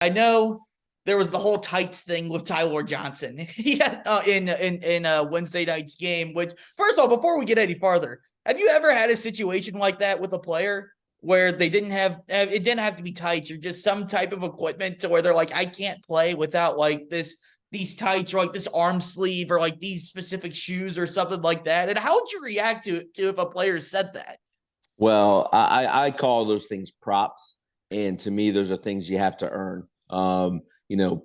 I know there was the whole tights thing with Ty-Laur Johnson yeah, in Wednesday night's game. Which, first of all, before we get any farther, have you ever had a situation like that with a player where they didn't have it didn't have to be tights or just some type of equipment to where they're like, I can't play without like these tights or like this arm sleeve or like these specific shoes or something like that? And how would you react to if a player said that? Well, I call those things props, and to me, those are things you have to earn.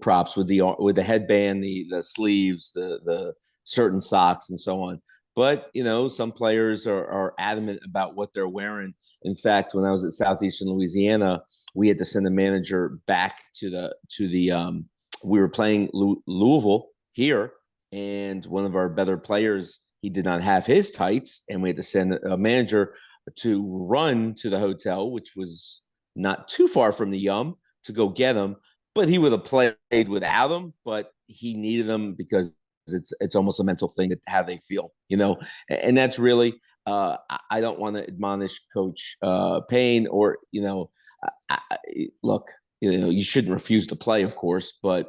Props with the headband, the sleeves, the certain socks, and so on. But some players are adamant about what they're wearing. In fact, when I was at Southeastern Louisiana, we had to send a manager back to the. We were playing Louisville here, and one of our better players, he did not have his tights, and we had to send a manager to run to the hotel, which was not too far from the to go get him. But he would have played without him, but he needed him because it's almost a mental thing how they feel. And that's really I don't want to admonish Coach Payne or look, you shouldn't refuse to play, of course, but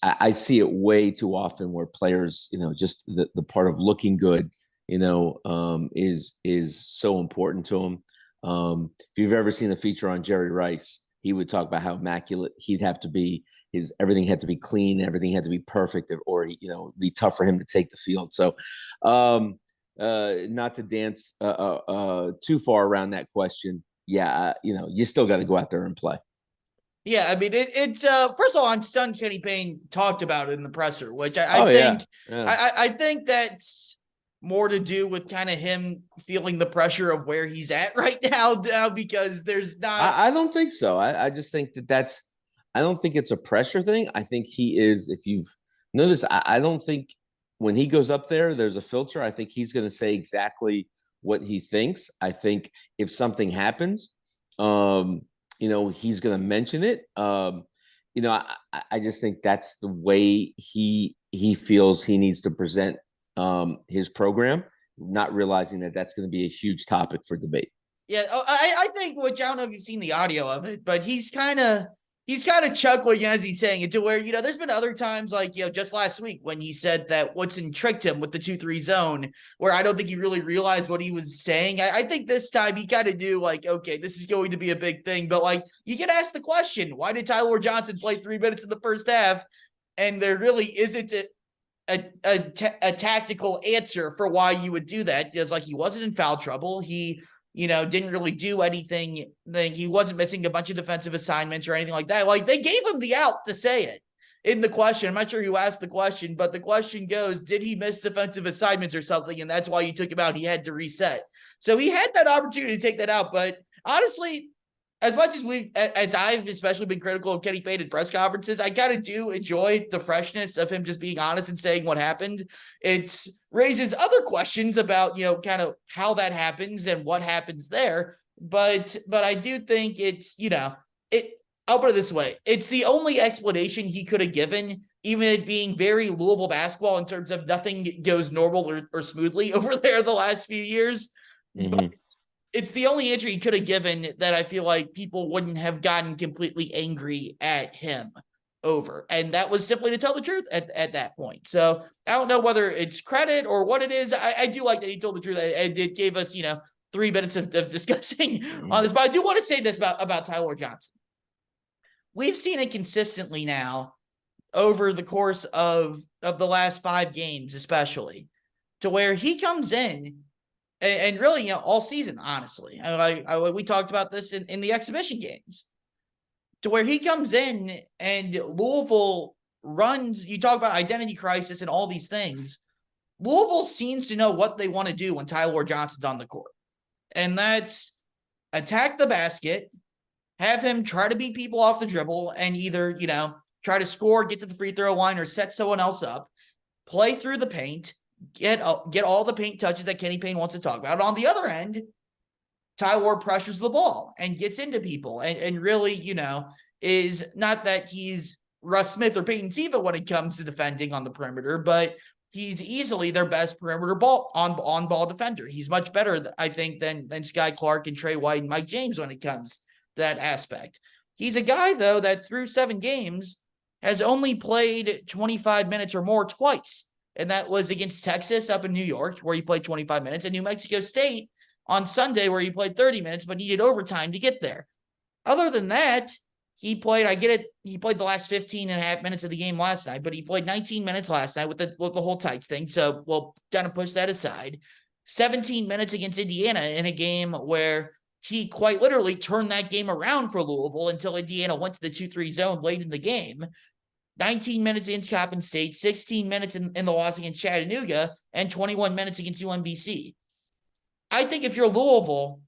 I see it way too often where players, just the part of looking good, is so important to him. If you've ever seen a feature on Jerry Rice, he would talk about how immaculate he'd have to be. His everything had to be clean, everything had to be perfect, or it'd be tough for him to take the field. So, not to dance too far around that question. Yeah, you still got to go out there and play. Yeah, I mean it's first of all, I'm stunned Kenny Payne talked about it in the presser, which I Oh think yeah, yeah. I think that's more to do with kind of him feeling the pressure of where he's at right now because there's not. I don't think so. I just think that's. I don't think it's a pressure thing. I think he is. If you've noticed, I don't think when he goes up there, there's a filter. I think he's going to say exactly what he thinks. I think if something happens, he's going to mention it. I just think that's the way he feels he needs to present his program, not realizing that that's going to be a huge topic for debate. Yeah, I think, which I don't know if you've seen the audio of it, but he's kind of chuckling as he's saying it to where, there's been other times like, just last week when he said that Woodson tricked him with the 2-3 zone, where I don't think he really realized what he was saying. I think this time he kind of knew like, okay, this is going to be a big thing, but like you get asked the question, why did Ty-Laur Johnson play 3 minutes in the first half? And there really isn't a tactical answer for why you would do that. It's like he wasn't in foul trouble. He didn't really do anything. He wasn't missing a bunch of defensive assignments or anything like that. Like they gave him the out to say it in the question. I'm not sure who asked the question, but the question goes, did he miss defensive assignments or something? And that's why you took him out. He had to reset. So he had that opportunity to take that out. But honestly, as much as I've especially been critical of Kenny Payne in press conferences, I kind of do enjoy the freshness of him just being honest and saying what happened. It raises other questions about, kind of how that happens and what happens there. But I do think I'll put it this way. It's the only explanation he could have given, even it being very Louisville basketball in terms of nothing goes normal or smoothly over there the last few years. Mm-hmm. But it's the only answer he could have given that I feel like people wouldn't have gotten completely angry at him over. And that was simply to tell the truth at that point. So I don't know whether it's credit or what it is. I do like that he told the truth and it gave us, 3 minutes of discussing on this. But I do want to say this about Ty-Laur Johnson. We've seen it consistently now over the course of the last 5 games, especially, to where he comes in and really, all season, honestly. We talked about this in the exhibition games, to where he comes in and Louisville runs. You talk about identity crisis and all these things. Louisville seems to know what they want to do when Ty-Laur Johnson's on the court. And that's attack the basket, have him try to beat people off the dribble, and either, try to score, get to the free throw line, or set someone else up, play through the paint, get all the paint touches that Kenny Payne wants to talk about. On the other end, Ty-Laur pressures the ball and gets into people and really, is not that he's Russ Smith or Peyton Siva when it comes to defending on the perimeter, but he's easily their best perimeter on ball defender. He's much better, I think, than Sky Clark and Trey White and Mike James when it comes to that aspect. He's a guy, though, that through 7 games has only played 25 minutes or more twice. And that was against Texas up in New York, where he played 25 minutes, and New Mexico State on Sunday, where he played 30 minutes, but needed overtime to get there. Other than that, he played, I get it, he played the last 15 and a half minutes of the game last night, but he played 19 minutes last night with the whole Tights thing. So we'll kind of push that aside. 17 minutes against Indiana in a game where he quite literally turned that game around for Louisville until Indiana went to the 2-3 zone late in the game. 19 minutes against Coppin State, 16 minutes in the loss against Chattanooga, and 21 minutes against UMBC. I think if you're Louisville,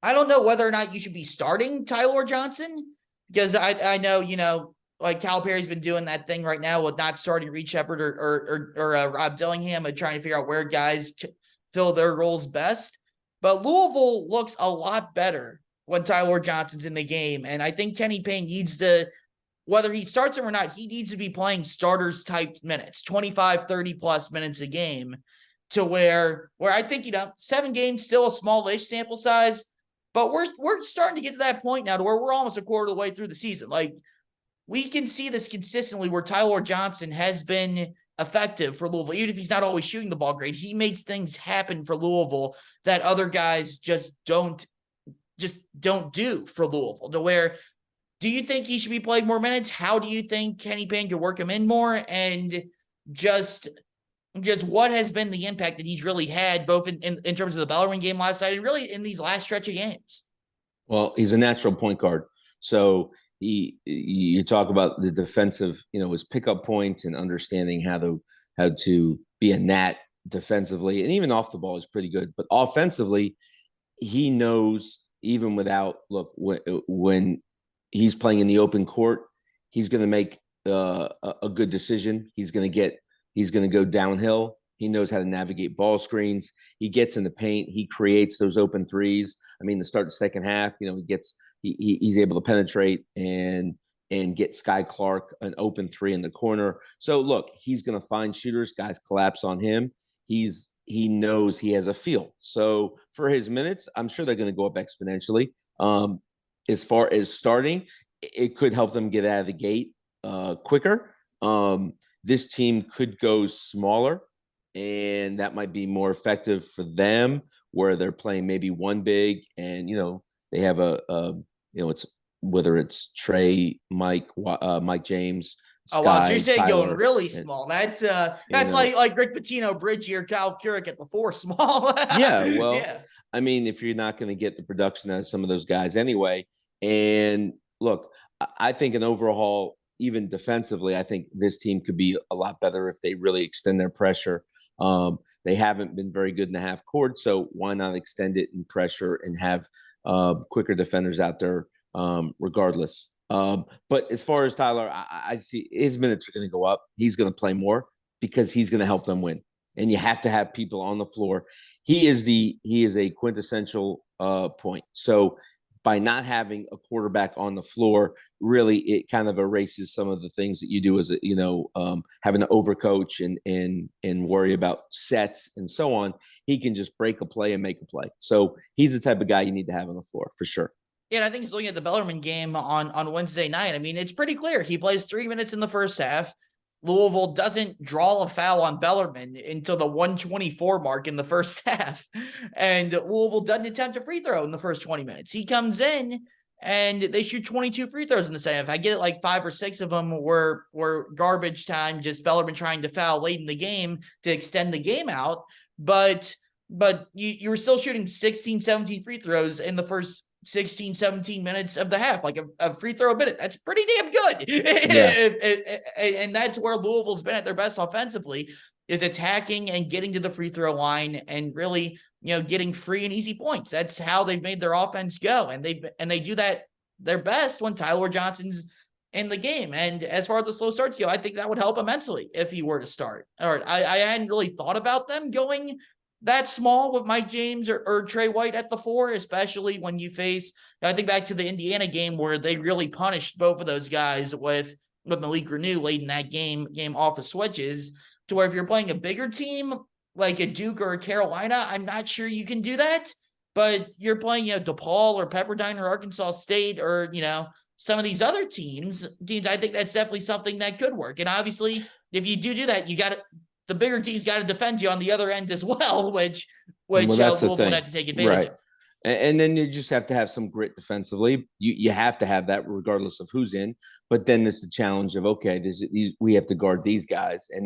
I don't know whether or not you should be starting Ty-Laur Johnson, because I know, like Calipari's been doing that thing right now with not starting Reed Sheppard or Rob Dillingham and trying to figure out where guys fill their roles best. But Louisville looks a lot better when Ty-Laur Johnson's in the game. And I think Kenny Payne needs to, whether he starts him or not, he needs to be playing starters type minutes, 25, 30 plus minutes a game, to where I think, 7 games, still a small-ish sample size, but we're starting to get to that point now to where we're almost a quarter of the way through the season. Like, we can see this consistently where Ty-Laur Johnson has been effective for Louisville. Even if he's not always shooting the ball great, he makes things happen for Louisville that other guys just don't do for Louisville. To where, do you think he should be playing more minutes? How do you think Kenny Payne could work him in more? And just what has been the impact that he's really had, both in terms of the Bellarmine game last night and really in these last stretch of games? Well, he's a natural point guard. So you talk about the defensive, his pickup points and understanding how to be a gnat defensively, and even off the ball is pretty good. But offensively, he knows, even without, when he's playing in the open court, he's going to make a good decision. He's going to go downhill. He knows how to navigate ball screens. He gets in the paint. He creates those open threes. I mean, to start the second half, he's able to penetrate and get Sky Clark an open 3 in the corner. So look, he's going to find shooters. Guys collapse on him. He knows he has a feel. So for his minutes, I'm sure they're going to go up exponentially. As far as starting, it could help them get out of the gate quicker. This team could go smaller, and that might be more effective for them, where they're playing maybe one big, and they have it's whether it's Trey, Mike James. Sky, wow, so you're saying Ty-Laur, going really small. That's like Rick Pitino, Bridgie, or Cal Keurig at the 4 small. Yeah, well, yeah. I mean, if you're not going to get the production out of some of those guys anyway, and look, I think an overhaul, even defensively, I think this team could be a lot better if they really extend their pressure. They haven't been very good in the half court, so why not extend it in pressure and have quicker defenders out there regardless. But as far as Ty-Laur, I see his minutes are going to go up. He's going to play more because he's going to help them win. And you have to have people on the floor. He is a quintessential point. So by not having a quarterback on the floor, really it kind of erases some of the things that you do as having to overcoach and worry about sets and so on. He can just break a play and make a play. So he's the type of guy you need to have on the floor for sure. Yeah, and I think he's looking at the Bellarmine game on Wednesday night. I mean, it's pretty clear. He plays 3 minutes in the first half. Louisville doesn't draw a foul on Bellarmine until the 124 mark in the first half. And Louisville doesn't attempt a free throw in the first 20 minutes. He comes in and they shoot 22 free throws in the second half. I get it, like 5 or 6 of them were garbage time, just Bellarmine trying to foul late in the game to extend the game out. But you were still shooting 16, 17 free throws in the first 16, 17 minutes of the half, like a free throw a minute. That's pretty damn good. Yeah. And that's where Louisville's been at their best offensively, is attacking and getting to the free throw line and really, getting free and easy points. That's how they've made their offense go. And they do that their best when Ty-Laur Johnson's in the game. And as far as the slow starts go, I think that would help immensely if he were to start. All right. I hadn't really thought about them going that small with Mike James or Trey White at the 4, especially when you face, I think back to the Indiana game where they really punished both of those guys with Malik Renew late in that game off of switches, to where if you're playing a bigger team like a Duke or a Carolina, I'm not sure you can do that. But you're playing, DePaul or Pepperdine or Arkansas State or, some of these other teams, I think that's definitely something that could work. And obviously, if you do that, you got to, the bigger teams got to defend you on the other end as well, which Well, that's the Louisville would thing, have to take advantage right? of. And then you just have to have some grit defensively. You have to have that regardless of who's in. But then there's the challenge of, okay, we have to guard these guys, and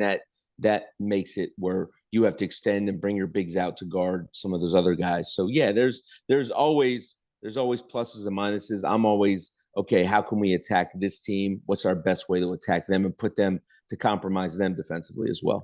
that makes it where you have to extend and bring your bigs out to guard some of those other guys. So yeah, there's always pluses and minuses. I'm always, okay, how can we attack this team? What's our best way to attack them and put them to compromise them defensively as well?